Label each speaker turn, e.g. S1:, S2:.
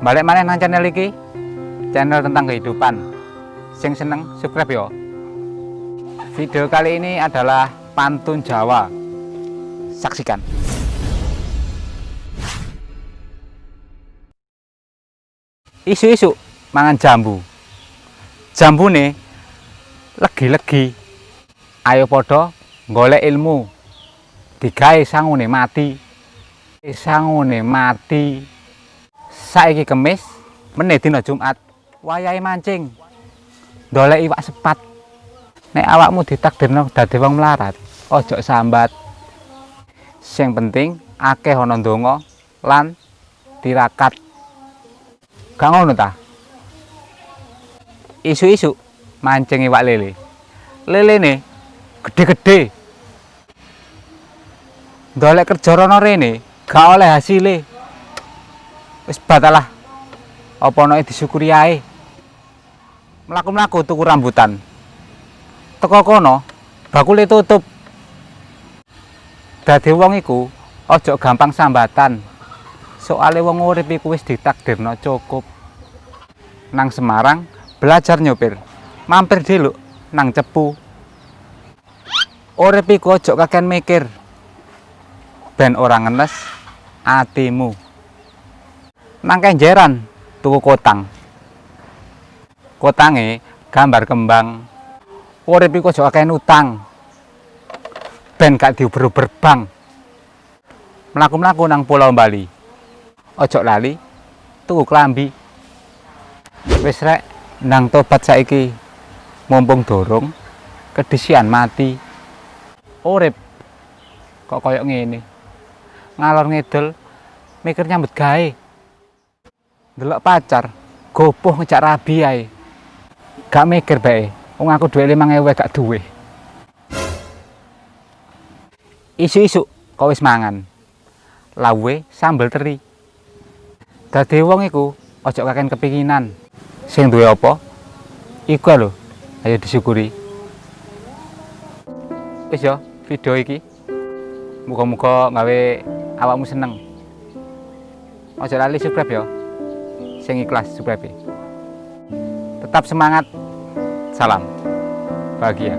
S1: Balik maneh nang channel iki, channel tentang kehidupan. Sing seneng subscribe yo. Video kali ini adalah pantun Jawa. Saksikan. Isu-isu mangan jambu. Jambune legi-legi. Ayo podo golek ilmu. Digawe sangune mati. Sangune mati. Saiki Kemis, meneh dina Jumat, wayahe mancing. Ndolek iwak sepat. Nek awakmu ditakdirno dadi wong melarat, ojo sambat. Sing penting akeh ana ndonga lan tirakat. Gak ngono ta? Isu-isu mancing iwak lele. Lelene gede-gede. Ndolek kerja rono rene, gak oleh hasile. Wis batalah. Apa nek disyukuri ae. Mlaku-mlaku tuku rambutan. Teko kono bakule tutup. Dadi wong iku aja gampang sambatan. Soale wong urip iku wis ditakdirno cukup. Nang Semarang belajar nyopir. Mampir dheluk nang Cepu. Urip iku aja kakean mikir. Ben ora ngenes atimu. Nang Kenjeran tuku kotang. Kotange gambar kembang. Urip iku aja kakean utang. Ben gak diuber-uber bank. Mlaku-mlaku nang Pulau Bali. Ojo lali tuku klambi. Wis rek nang tobat saiki. Mumpung dorong kedisian mati. Urip kok koyok ngene. Ngalor ngidul mikir nyambut gawe. Delok pacar gopoh ngejak rabi ae. Gak mikir bae. Wong aku duwe 5.000 gak duwe. Isu-isu kok wis mangan. Lawe sambel teri. Dadi wong iku aja kaken kepinginan. Sing duwe apa? Iku lho, ayo disyukuri. Wis yo, video iki. Muga-muga gawe awakmu seneng. Aja lali subscribe yo. Sing ikhlas subscribe. Tetap semangat. Salam bahagia.